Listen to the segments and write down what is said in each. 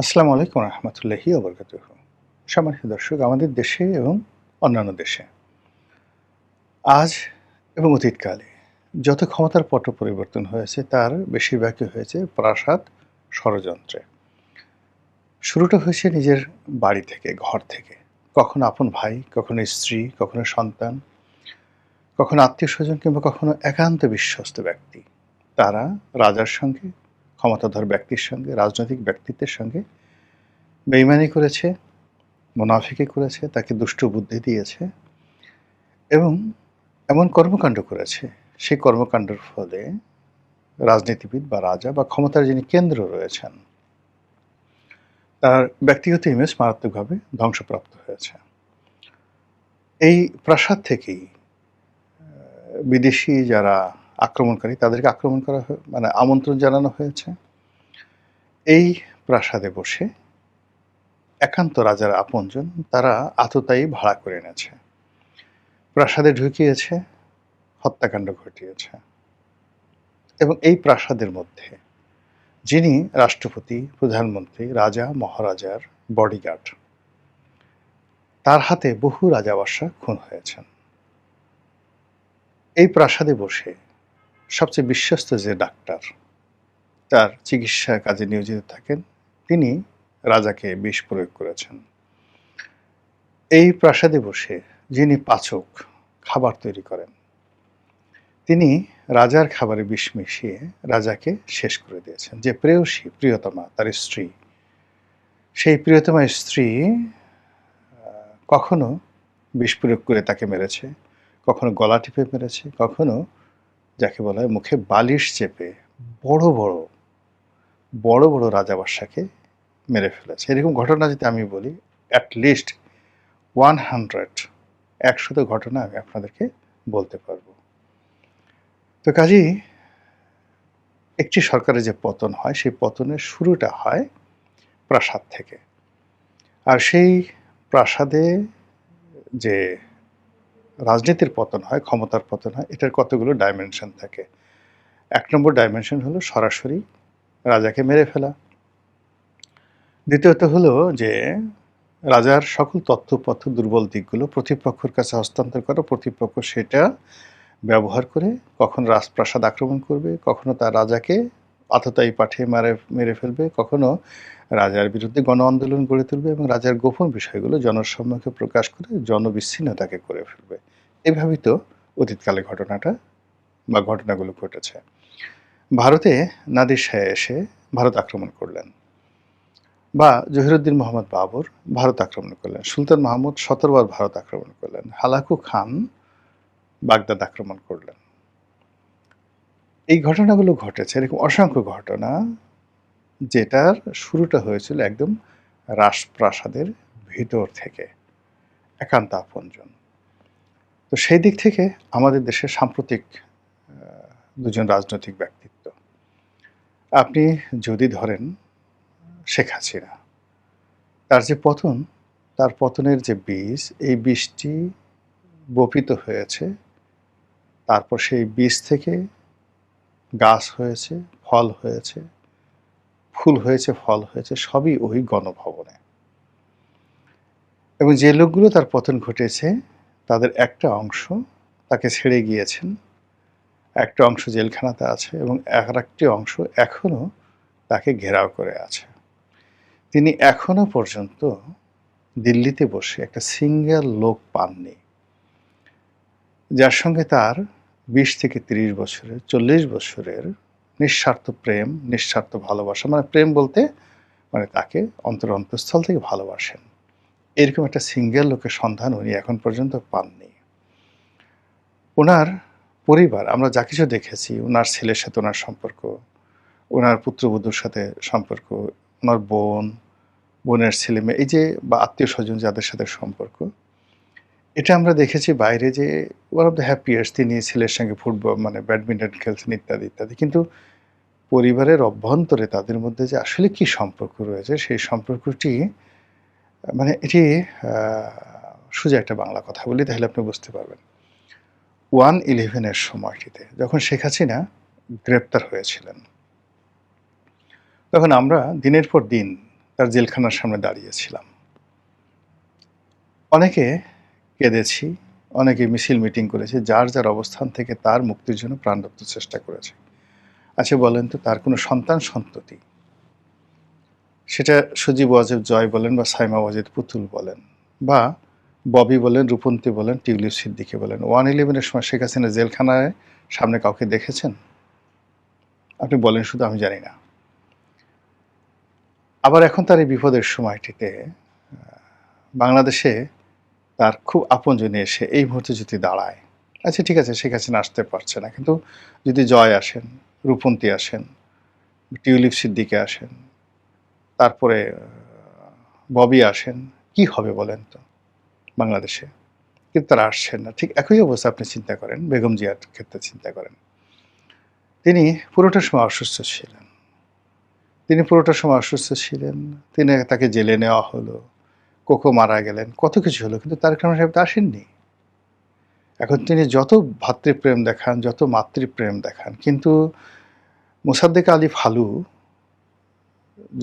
আসসালামু আলাইকুম রহমতুল্লাহি ওবরকাতুহু। সম্মানিত দর্শক, আমাদের দেশে এবং অন্যান্য দেশে আজ এবং অতীতকালে যত ক্ষমতার পট পরিবর্তন হয়েছে তার বেশিরভাগই হয়েছে প্রাসাদ ষড়যন্ত্রে। শুরুটা হয়েছে নিজের বাড়ি থেকে, ঘর থেকে। কখনো আপন ভাই, কখনো স্ত্রী, কখনো সন্তান, কখনো আত্মীয়স্বজন কিংবা কখনো একান্ত বিশ্বস্ত ব্যক্তি। তারা রাজার সঙ্গে, ক্ষমতাধর ব্যক্তির সঙ্গে, রাজনৈতিক ব্যক্তিত্বের সঙ্গে বেইমানি করেছে, মুনাফিকি করেছে, তাকে দুষ্ট বুদ্ধি দিয়েছে এবং এমন কর্মকাণ্ড করেছে, সেই কর্মকাণ্ডের ফলে রাজনীতিবিদ বা রাজা বা ক্ষমতার যিনি কেন্দ্র রয়েছেন, তার ব্যক্তিগত ইমেজ মারাত্মকভাবে ধ্বংসপ্রাপ্ত হয়েছে। এই প্রাসাদ থেকেই বিদেশি যারা আক্রমণকারী তাদেরকে আক্রমণ করা মানে আমন্ত্রণ জানানো হয়েছে। এই প্রাসাদে বসে একান্ত রাজার আপনজন তারা আততায়ী ভাড়া করে এনেছে, প্রাসাদে ঢুকিয়েছে, হত্যাকাণ্ড ঘটিয়েছে। এবং এই প্রাসাদের মধ্যে যিনি রাষ্ট্রপতি, প্রধানমন্ত্রী, রাজা, মহারাজার বডিগার্ড, তার হাতে বহু রাজাবাসা খুন হয়েছেন। এই প্রাসাদে বসে সবচেয়ে বিশ্বস্ত যে ডাক্তার তার চিকিৎসা কাজে নিয়োজিত থাকেন, তিনি রাজাকে বিষ প্রয়োগ করেছেন। এই প্রাসাদে বসে যিনি পাচক, খাবার তৈরি করেন, তিনি রাজার খাবারে বিষ মিশিয়ে রাজাকে শেষ করে দিয়েছেন। যে প্রেয়সী, প্রিয়তমা, তার স্ত্রী, সেই প্রিয়তমা স্ত্রী কখনো বিষ প্রয়োগ করে তাকে মেরেছে, কখনো গলা টিপে মেরেছে, কখনো যাকে বলা হয় মুখে বালিশ চেপে বড় বড় বড় বড় রাজাবাসাকে মেরে ফেলেছে। এরকম ঘটনা যদি আমি বলি, অ্যাটলিস্ট 100 ঘটনা আমি আপনাদেরকে বলতে পারবো। তো কাজেই একটি সরকারের যে পতন হয়, সেই পতনের শুরুটা হয় প্রাসাদ থেকে। আর সেই প্রাসাদে যে রাজনীতির পতন হয়, ক্ষমতার পতন হয়, এটার কতগুলো ডাইমেনশন থাকে। ১ নম্বর ডাইমেনশন হলো সরাসরি রাজাকে মেরে ফেলা। দ্বিতীয়ত হলো যে রাজার সকল তথ্যপত্র, দুর্বল দিকগুলো প্রতিপক্ষের কাছে হস্তান্তর করা, প্রতিপক্ষ সেটা ব্যবহার করে কখনো রাজপ্রাসাদ আক্রমণ করবে, কখনো তার রাজাকে আততায়ী পাঠিয়ে মেরে ফেলবে, কখনো রাজার বিরুদ্ধে গণ আন্দোলন গড়ে তুলবে এবং রাজার গোপন বিষয়গুলো জনসম্মুখে প্রকাশ করে জনবিচ্ছিন্নতাকে করে ফেলবে। এভাবেই তো অতীতকালে ঘটনাটা বা ঘটনাগুলো ঘটেছে। ভারতে নাদির শাহ এসে ভারত আক্রমণ করলেন, বা জহিরুদ্দিন মোহাম্মদ বাবর ভারত আক্রমণ করলেন, সুলতান মাহমুদ ১৭ বার ভারত আক্রমণ করলেন, হালাকু খান বাগদাদ আক্রমণ করলেন। এই ঘটনাগুলো ঘটেছে, এরকম অসংখ্য ঘটনা, যেটার শুরুটা হয়েছিল একদম রাজপ্রাসাদের ভিতর থেকে, একান্ত আপনজন। তো সেই দিক থেকে আমাদের দেশের সাম্প্রতিক দুজন রাজনৈতিক ব্যক্তিত্ব, আপনি যদি ধরেন শেখ হাসিনা, তার যে পতন, তার পতনের যে বীজ, এই বীজটি বপিত হয়েছে, তারপর সেই বীজ থেকে গাছ হয়েছে, ফল হয়েছে, ফুল হয়েছে, ফল হয়েছে, সবই ওই গণভবনে। এবং যে লোকগুলো তার পতন ঘটেছে, তাদের একটা অংশ তাকে ছেড়ে গিয়েছেন, একটা অংশ জেলখানাতে আছে এবং আরেকটি অংশ এখনও তাকে ঘেরাও করে আছে। তিনি এখনও পর্যন্ত দিল্লিতে বসে একটা সিঙ্গেল লোক পাননি যার সঙ্গে তার ২০ থেকে ৩০ বছরের, ৪০ বছরের নিঃস্বার্থ প্রেম, নিঃস্বার্থ ভালোবাসা, মানে প্রেম বলতে মানে তাকে অন্তঃস্থল থেকে ভালোবাসেন, এরকম একটা সিঙ্গেল লোকের সন্ধান উনি এখন পর্যন্ত পাননি। ওনার পরিবার, আমরা যা কিছু দেখেছি, ওনার ছেলের সাথে ওনার সম্পর্ক, ওনার পুত্রবধূর সাথে সম্পর্ক, ওনার বোন, বোনের ছেলে মেয়ে, এই যে বা আত্মীয় স্বজন যাদের সাথে সম্পর্ক, এটা আমরা দেখেছি বাইরে যে ওয়ান অফ দ্য হ্যাপিয়েস্ট, তিনি ছেলের সঙ্গে ফুটবল মানে ব্যাডমিন্টন খেলছেন ইত্যাদি ইত্যাদি। কিন্তু পরিবারের অভ্যন্তরে তাদের মধ্যে যে আসলে কি সম্পর্ক রয়েছে, সেই সম্পর্কটি মানে এটি সোজা একটা বাংলা কথা বলি তাহলে আপনি বুঝতে পারবেন। 1/11 সময়টিতে যখন শেখ হাসিনা গ্রেপ্তার হয়েছিলেন, তখন আমরা দিনের পর দিন তার জেলখানার সামনে দাঁড়িয়েছিলাম। অনেকে কেঁদেছি, অনেকে মিছিল মিটিং করেছে, যার যার অবস্থান থেকে তার মুক্তির জন্য প্রাণরক্ত চেষ্টা করেছে। আচ্ছা বলেন তো, তার কোনো সন্তান সন্ততি, সেটা সজীব ওয়াজেদ জয় বলেন বা সাইমা ওয়াজেদ পুতুল বলেন বা ববি বলেন, রূপন্তী বলেন, টিউলিপ সিদ্দিকী বলেন, 111-এর সময় শেখ হাসিনা জেলখানায় সামনে কাউকে দেখেছেন? আপনি বলেন শুধু, আমি জানি না। আবার এখন তার এই বিপদের সময়টিতে বাংলাদেশে তার খুব আপনজনে এসে এই মুহূর্তে যদি দাঁড়ায়, আচ্ছা ঠিক আছে শেখ হাসিনা আসতে পারছে না, কিন্তু যদি জয় আসেন, রূপন্তী আসেন, টিউলিপ সিদ্দিকে আসেন, তারপরে ববি আসেন, কি হবে বলেন তো বাংলাদেশে? কিন্তু তারা আসছেন না। ঠিক একই অবস্থা আপনি চিন্তা করেন, বেগম জিয়ার ক্ষেত্রে চিন্তা করেন। তিনি পুরোটা সময় অসুস্থ ছিলেন। তাকে জেলে নেওয়া হলো, কোকো মারা গেলেন, কত কিছু হলো, কিন্তু তারেক রহমান সাহেব তো আসেননি। এখন তিনি যত ভ্রাতৃপ্রেম দেখান, যত মাতৃপ্রেম দেখান, কিন্তু মোসাদ্দেক আলী ফালু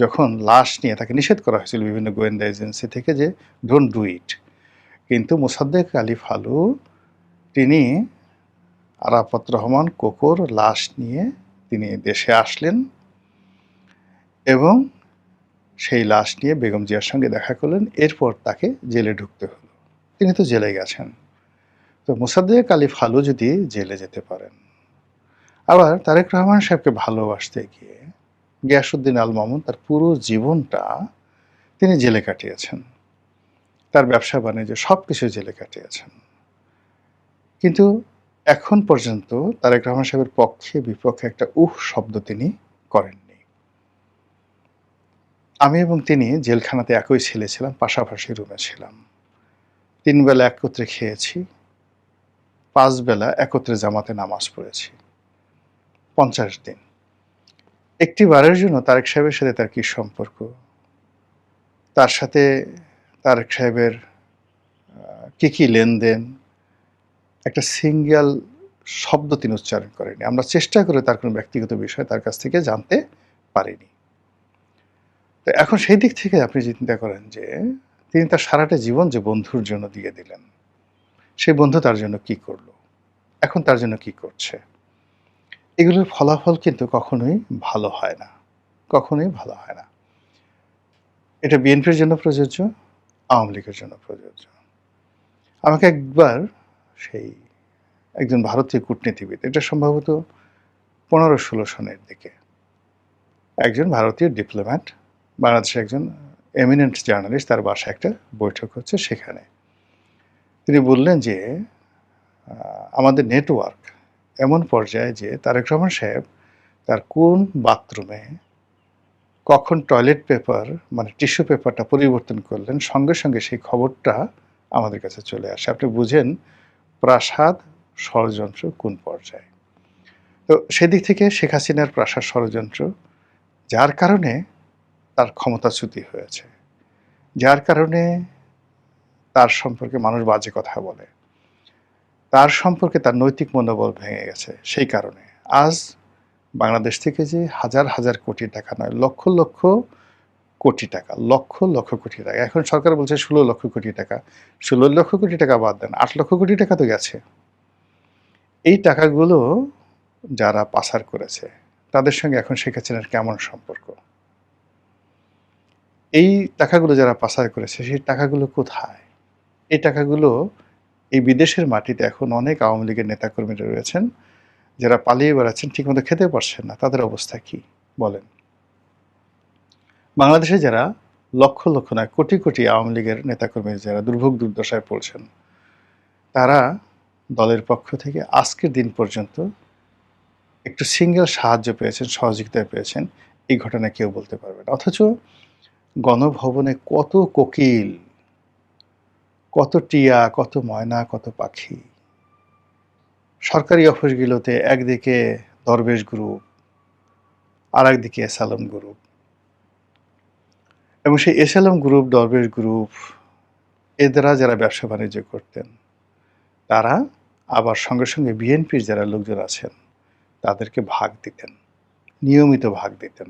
যখন লাশ নিয়ে তাকে নিষেধ করা হয়েছিল বিভিন্ন গোয়েন্দা এজেন্সি থেকে যে ডোন্ট ডু ইট, কিন্তু মোসাদ্দেক আলী ফালু তিনি আরাফাত রহমান কোকোর লাশ নিয়ে তিনি দেশে আসলেন এবং সেই লাশ নিয়ে বেগম জিয়ার সঙ্গে দেখা করলেন। এরপর তাকে জেলে ঢুকতে হলো। তিনি তো জেলে গেছেন। তো মোসাদ্দেক আলী ফালু যদি জেলে যেতে পারেন, আবার তারেক রহমান সাহেবকে ভালোবাসতে গিয়ে গিয়াসউদ্দিন আল মামুন তার পুরো জীবনটা তিনি জেলে কাটিয়েছেন, তার ব্যবসা বাণিজ্য সব কিছু জেলে কাটিয়েছেন, কিন্তু এখন পর্যন্ত তারেক রহমান সাহেবের পক্ষে বিপক্ষে একটা শব্দ তিনি করেননি। আমি এবং তিনি জেলখানাতে একই ছেলে ছিলাম, পাশাপাশি রুমে ছিলাম। 3 বেলা একত্রে খেয়েছি, 5 বেলা একত্রে জামাতে নামাজ পড়েছি, 50 দিন। একটি বারের জন্য তারেক সাহেবের সাথে তার কি সম্পর্ক, তার সাথে তারেক সাহেবের কি লেনদেন, একটা সিঙ্গেল শব্দ তিনি উচ্চারণ করেনি। আমরা চেষ্টা করে তার কোনো ব্যক্তিগত বিষয় তার কাছ থেকে জানতে পারিনি। তো এখন সেই দিক থেকে আপনি চিন্তা করেন যে তিনি তার সারাটা জীবন যে বন্ধুর জন্য দিয়ে দিলেন, সেই বন্ধু তার জন্য কি করলো, এখন তার জন্য কি করছে, এগুলোর ফলাফল কিন্তু কখনোই ভালো হয় না, কখনোই ভালো হয় না। এটা বিএনপির জন্য প্রযোজ্য, আওয়ামী লীগের জন্য প্রযোজ্য। আমাকে একবার সেই একজন ভারতীয় কূটনীতিবিদ, এটা সম্ভবত 15-16 সনের দিকে, একজন ভারতীয় ডিপ্লোম্যাট, বাংলাদেশের একজন এমিনেন্ট জার্নালিস্ট, তার বাসায় একটা বৈঠক হচ্ছে, সেখানে তিনি বললেন যে আমাদের নেটওয়ার্ক এমন পর্যায়ে যে তারেক রহমান সাহেব তার কোন বাথরুমে কখন টয়লেট পেপার মানে টিস্যু পেপারটা পরিবর্তন করলেন, সঙ্গে সঙ্গে সেই খবরটা আমাদের কাছে চলে আসে। আপনি বুঝেন প্রাসাদ ষড়যন্ত্র কোন পর্যায়ে। তো সেদিক থেকে শেখ হাসিনার প্রাসাদ ষড়যন্ত্র, যার কারণে তার ক্ষমতাচ্যুতি হয়েছে, যার কারণে তার সম্পর্কে মানুষ বাজে কথা বলে, তার সম্পর্কে তার নৈতিক মনোবল ভেঙে গেছে, সেই কারণে আজ বাংলাদেশ থেকে যে হাজার হাজার কোটি টাকা নয়, লক্ষ লক্ষ কোটি টাকা, লক্ষ লক্ষ কোটি টাকা, এখন সরকার বলছে 16 লক্ষ কোটি টাকা, 16 লক্ষ কোটি টাকা বাদ দেন, 8 লক্ষ কোটি টাকা তো গেছে। এই টাকাগুলো যারা পাচার করেছে তাদের সঙ্গে এখন শেখ হাসিনার কেমন সম্পর্ক? এই টাকাগুলো যারা পাচার করেছে সেই টাকাগুলো কোথায়? এই টাকাগুলো এই বিদেশের মাটিতে এখন অনেক আওয়ামী লীগের নেতাকর্মীরা রয়েছেন যারা পালিয়ে বেড়াচ্ছেন, ঠিকমতো খেতে পারছেন না, তাদের অবস্থা কি বলেন? বাংলাদেশে যারা লক্ষ লক্ষ নয় কোটি কোটি আওয়ামী লীগের নেতাকর্মী যারা দুর্ভোগ দুর্দশায় পড়ছেন, তারা দলের পক্ষ থেকে আজকের দিন পর্যন্ত একটু সিঙ্গেল সাহায্য পেয়েছেন, সহযোগিতা পেয়েছেন, এই ঘটনা কেউ বলতে পারবে না। অথচ গণভবনে কত কোকিল, কত টিয়া, কত ময়না, কত পাখি, সরকারি অফিসগুলোতে একদিকে দরবেশ গ্রুপ, আর একদিকে এসালম গ্রুপ, এবং সেই এসালম গ্রুপ, দরবেশ গ্রুপ এদেরা যারা ব্যবসা বাণিজ্য করতেন, তারা আবার সঙ্গে সঙ্গে বিএনপির যারা লোকজন আছেন তাদেরকে ভাগ দিতেন, নিয়মিত ভাগ দিতেন।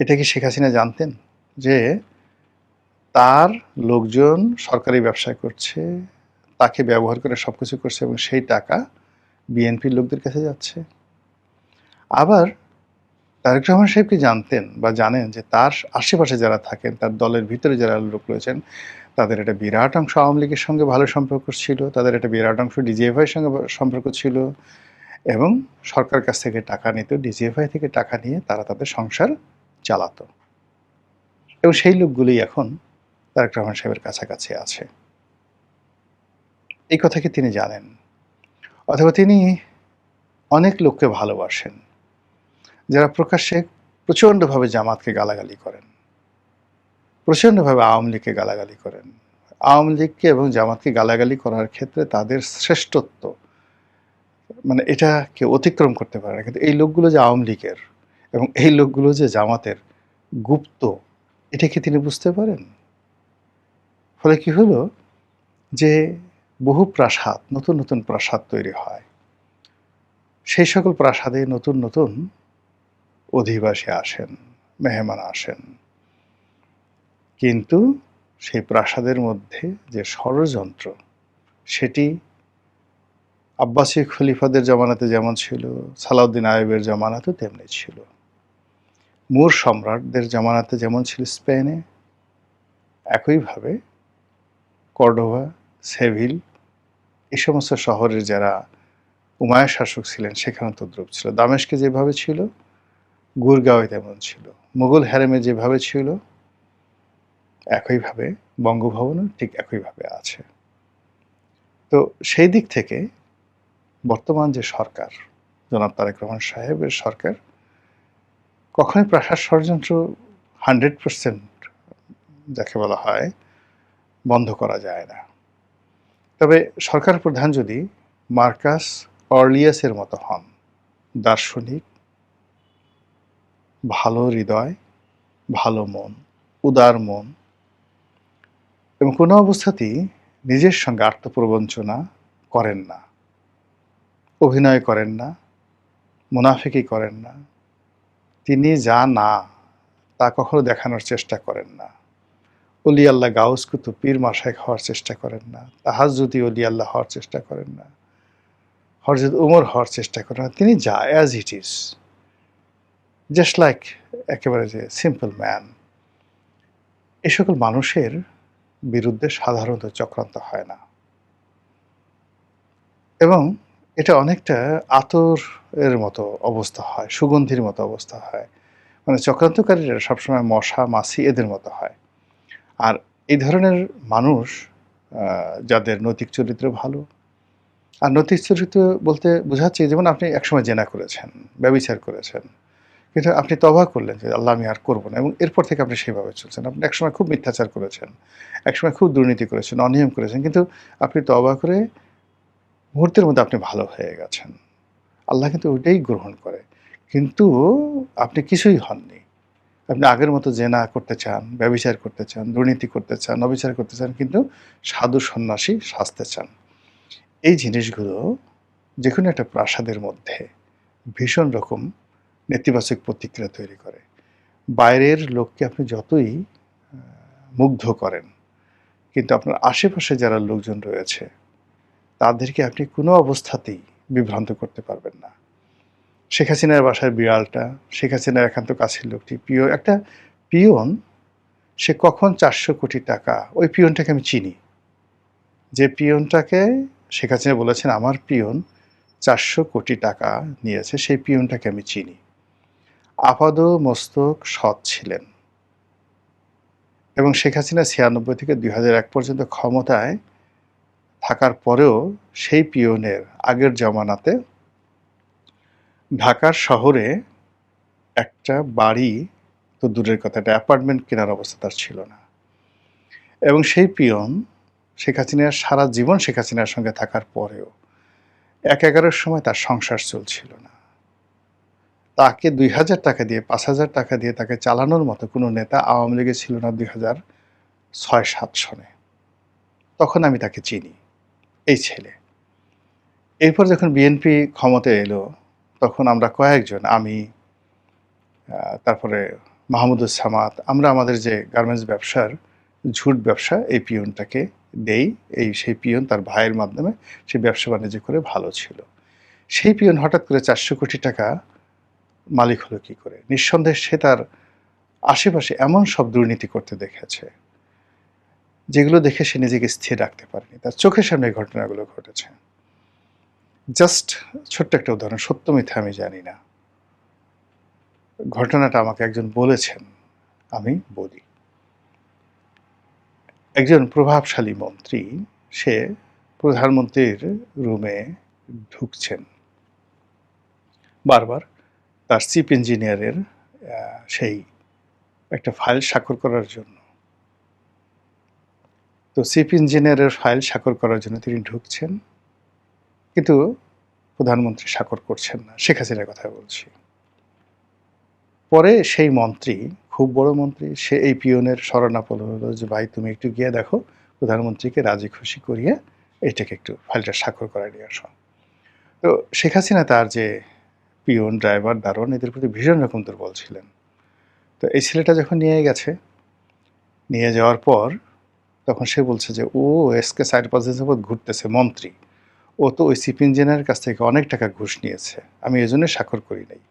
এটা কি শেখ হাসিনা জানতেন? যে তার লোকজন সরকারি ব্যবসা করছে, তাকে ব্যবহার করে সবকিছু করছে এবং সেই টাকা বিএনপির লোকদের কাছে যাচ্ছে। আবার তারেক রহমান সাহেব কি জানতেন বা জানেন যে তার আশেপাশে যারা থাকেন, তার দলের ভিতরে যারা লোক রয়েছেন, তাদের একটা বিরাট অংশ আওয়ামী লীগের সঙ্গে ভালো সম্পর্ক ছিল, তাদের একটা বিরাট অংশ ডিজিএফআইয়ের সঙ্গে সম্পর্ক ছিল এবং সরকারের কাছ থেকে টাকা নিত, ডিজিএফআই থেকে টাকা নিয়ে তারা তাদের সংসার চালাতো। এবং সেই লোকগুলোই এখন তারেক রহমান সাহেবের কাছাকাছি আছে। এই কথা কি তিনি জানেন? অথবা তিনি অনেক লোককে ভালোবাসেন, যারা প্রকাশ্যে প্রচণ্ডভাবে জামাতকে গালাগালি করেন, প্রচণ্ডভাবে আওয়ামী লীগকে গালাগালি করেন। আওয়ামী লীগকে এবং জামাতকে গালাগালি করার ক্ষেত্রে তাদের শ্রেষ্ঠত্ব, মানে এটা কেউ অতিক্রম করতে পারে না। কিন্তু এই লোকগুলো যে আওয়ামী লীগের এবং এই লোকগুলো যে জামাতের গুপ্ত, এটা কি তিনি বুঝতে পারেন? ফলে কি হলো যে বহু প্রাসাদ, নতুন নতুন প্রাসাদ তৈরি হয়। সেই সকল প্রাসাদে নতুন নতুন অধিবাসী আসেন, মেহমান আসেন। কিন্তু সেই প্রাসাদের মধ্যে যে ষড়যন্ত্র, সেটি আব্বাসী খলিফাদের জামানাতে যেমন ছিল, সালাউদ্দিন আইয়ুবের জামানাতেও তেমনি ছিল। মুর সম্রাটদের জামানাতে যেমন ছিল স্পেনে, একইভাবে কর্ডোভা, সেভিল, এই সমস্ত শহরের যারা উমাইয়া শাসক ছিলেন সেখানে তদ্রূপ ছিল। দামেস্কে যেভাবে ছিল, গুরগাঁওয়ে তেমন ছিল। মুঘল হ্যারেমে যেভাবে ছিল, একইভাবে বঙ্গভবনও ঠিক একইভাবে আছে। তো সেই দিক থেকে বর্তমান যে সরকার, জনাব তারেক রহমান সাহেবের সরকার, কখনোই প্রাসাদ ষড়যন্ত্র 100% যাকে বলা হয় বন্ধ করা যায় না। তবে সরকার প্রধান যদি মার্কাস অর্লিয়াসের মতো হন, দার্শনিক, ভালো হৃদয়, ভালো মন, উদার মন এবং কোনো অবস্থাতেই নিজের সঙ্গে আত্মপ্রবঞ্চনা করেন না, অভিনয় করেন না, মুনাফিকি করেন না, তিনি যা না তা কখনো দেখানোর চেষ্টা করেন না, অলি আল্লাহ গাউস কুতুব পীর মাশায়েখ হওয়ার চেষ্টা করেন না, তাহাজ্জুদি অলি আল্লাহ হওয়ার চেষ্টা করেন না, হযরত উমর হওয়ার চেষ্টা করেন না। তিনি যা as it is, just like একেবারে যে সিম্পল ম্যান। এ সকল মানুষের বিরুদ্ধে সাধারণত চক্রান্ত হয় না এবং এটা অনেকটা আতরের মতো অবস্থা হয়, সুগন্ধির মতো অবস্থা হয়। মানে চক্রান্তকারীরা সবসময় মশা মাছি এদের মতো হয়। আর এই ধরনের মানুষ যাদের নৈতিক চরিত্র ভালো, আর নৈতিক চরিত্র বলতে বোঝাচ্ছে যেমন আপনি একসময় জেনা করেছেন, ব্যভিচার করেছেন, কিন্তু আপনি তওবা করলেন যে আল্লাহ আমি আর করব না এবং এরপর থেকে আপনি সেভাবে চলছেন। আপনি একসময় খুব মিথ্যাচার করেছেন, একসময় খুব দুর্নীতি করেছেন, অনিয়ম করেছেন, কিন্তু আপনি তওবা করে মুহূর্তের মধ্যে আপনি ভালো হয়ে গেছেন। আল্লাহ কিন্তু ওইটাই গ্রহণ করে। কিন্তু আপনি কিছুই হননি। আপনি আগের মতো জেনা করতে চান, ব্যভিচার করতে চান, দুর্নীতি করতে চান, অবিচার করতে চান, কিন্তু সাধু সন্ন্যাসী সাজতে চান। এই জিনিসগুলো যেকোনো একটা প্রাসাদের মধ্যে ভীষণ রকম নেতিবাচক প্রতিক্রিয়া তৈরি করে। বাইরের লোককে আপনি যতই মুগ্ধ করেন, কিন্তু আপনার আশেপাশে যারা লোকজন রয়েছে তাদেরকে আপনি কোনো অবস্থাতেই বিভ্রান্ত করতে পারবেন না। শেখ হাসিনার বাসার বিড়ালটা, শেখ হাসিনার একান্ত কাছের লোকটি, একটা পিয়ন, সে কখন 400 কোটি টাকা, ওই পিয়নটাকে আমি চিনি। যে পিয়নটাকে শেখ হাসিনা বলেছেন আমার পিয়ন 400 কোটি টাকা নিয়েছে, সেই পিয়নটাকে আমি চিনি। আপাদমস্তক সৎ ছিলেন এবং শেখ হাসিনা 96 থেকে 2001 পর্যন্ত ক্ষমতায় থাকার পরেও সেই পিয়নের আগের জামানাতে ঢাকার শহরে একটা বাড়ি তো দূরের কথা, একটা অ্যাপার্টমেন্ট কেনার অবস্থা তার ছিল না। এবং সেই পিয়ন শেখ হাসিনার সারা জীবন শেখ হাসিনার সঙ্গে থাকার পরেও 1/11 সময় তার সংসার চলছিল না। তাকে 2000 টাকা দিয়ে, 5000 টাকা দিয়ে তাকে চালানোর মতো কোনো নেতা আওয়ামী লীগে ছিল না 2006-07 সনে। তখন আমি তাকে চিনি, এই ছেলে। এরপর যখন বিএনপি ক্ষমতায় এলো, তখন আমরা কয়েকজন, আমি, তারপরে মাহমুদুস সামাদ, আমরা আমাদের যে গার্মেন্টস ব্যবসার ঝুট ব্যবসা এই পিয়নটাকে দেই। সেই পিয়ন তার ভাইয়ের মাধ্যমে সে ব্যবসা বাণিজ্য করে ভালো ছিল। সেই পিয়ন হঠাৎ করে 400 কোটি টাকা মালিক হলো কি করে? নিঃসন্দেহে সে তার আশেপাশে এমন সব দুর্নীতি করতে দেখেছে, যেগুলো দেখে সে নিজেকে স্থির রাখতে পারেনি। তার চোখের সামনে এই ঘটনাগুলো ঘটেছে। জাস্ট ছোট্ট একটা উদাহরণ, সত্য মিথ্যা আমি জানি না। ঘটনাটা আমাকে একজন বলেছেন, আমি বলি। একজন প্রভাবশালী মন্ত্রী, সে প্রধানমন্ত্রীর রুমে ঢুকছেন। বারবার তার চিফ ইঞ্জিনিয়ারের সেই একটা ফাইল স্বাক্ষর করার জন্য। তো চিফ ইঞ্জিনিয়ারের ফাইল স্বাক্ষর করার জন্য তিনি ঢুকছেন, কিন্তু প্রধানমন্ত্রী স্বাক্ষর করছেন না। শেখ হাসিনার কথা বলছি। পরে সেই মন্ত্রী, খুব বড় মন্ত্রী, সে এই পিয়নের শরণাপন্ন হলো যে, ভাই তুমি একটু গিয়ে দেখো, প্রধানমন্ত্রীকে রাজি খুশি করিয়ে এইটাকে একটু ফাইলটা স্বাক্ষর করায় নিয়ে আসো। তো শেখ হাসিনা তার যে পিয়ন, ড্রাইভার, দারোয়ান, এদের প্রতি ভীষণ রকম দুর্বল ছিলেন। তো এই ছেলেটা যখন নিয়ে গেছে, নিয়ে যাওয়ার পর তখন সে বলছে যে, ও এসকে 4-5 দিন যাবৎ ঘুরতেছে মন্ত্রী, ও তো ওই চিফ ইঞ্জিনিয়ারের কাছ থেকে অনেক টাকা ঘুষ নিয়েছে, আমি এজন্য স্বাক্ষর করি নাই।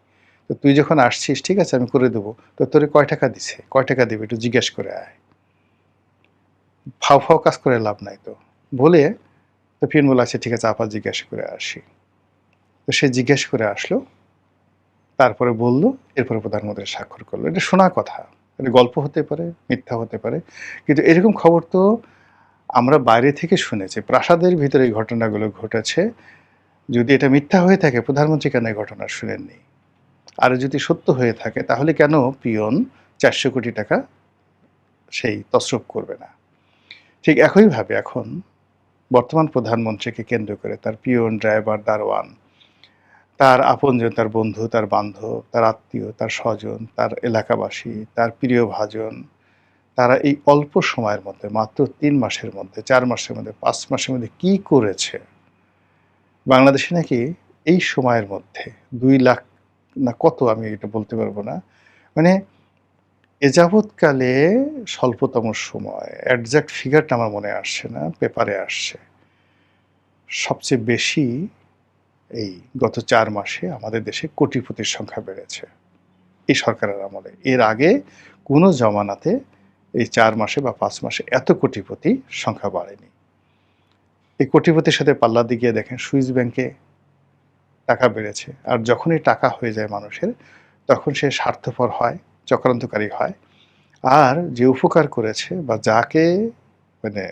তো তুই যখন আসছিস, ঠিক আছে আমি করে দেবো, তো তোরে কয় টাকা দিছে, কয় টাকা দিবে একটু জিজ্ঞেস করে আয়, ফাও ফাও কাজ করে লাভ নাই তো বলে। তো পিয়ন বলে, আচ্ছা ঠিক আছে আপা জিজ্ঞাসা করে আসি। তো সে জিজ্ঞেস করে আসলো, তারপরে বলল, এরপরে প্রধানমন্ত্রী স্বাক্ষর করলো। এটা শোনা কথা, এটা গল্প হতে পারে, মিথ্যা হতে পারে, কিন্তু এরকম খবর তো আমরা বাইরে থেকে শুনেছি। প্রাসাদের ভিতরে এই ঘটনাগুলো ঘটেছে। যদি এটা মিথ্যা হয়ে থাকে, প্রধানমন্ত্রী কেন এই ঘটনা শুনেননি? আর যদি সত্য হয়ে থাকে, তাহলে কেন পিয়ন 400 কোটি টাকা সেই তছরূপ করবে না? ঠিক একইভাবে এখন বর্তমান প্রধানমন্ত্রীকে কেন্দ্র করে তার পিয়ন, ড্রাইভার, দারোয়ান, তার আপনজন, তার বন্ধু, তার বান্ধব, তার আত্মীয়, তার স্বজন, তার এলাকাবাসী, তার প্রিয়ভাজন, তারা এই অল্প সময়ের মধ্যে, মাত্র 3 মাসের মধ্যে, 4 মাসের মধ্যে, 5 মাসের মধ্যে কি করেছে? বাংলাদেশে নাকি এই সময়ের মধ্যে 2 লাখ না কত, আমি এটা বলতে পারবো না। মানে এ যাবৎকালে স্বল্পতম সময়, এক্সাক্ট ফিগারটা আমার মনে আসছে না, পেপারে আসছে। সবচেয়ে বেশি এই গত 4 মাসে আমাদের দেশে কোটিপতির সংখ্যা বেড়েছে এই সরকারের আমলে। এর আগে কোনো জমানাতে এই 4 মাসে বা 5 মাসে এত কোটিপতি সংখ্যা বাড়েনি। এই কোটিপতির সাথে পাল্লা দিয়ে গিয়ে দেখেন সুইস ব্যাংকে টাকা বেড়েছে। আর যখনই টাকা হয়ে যায় মানুষের, তখন সে স্বার্থপর হয়, চক্রান্তকারী হয়। আর যে উপকার করেছে বা যাকে মানে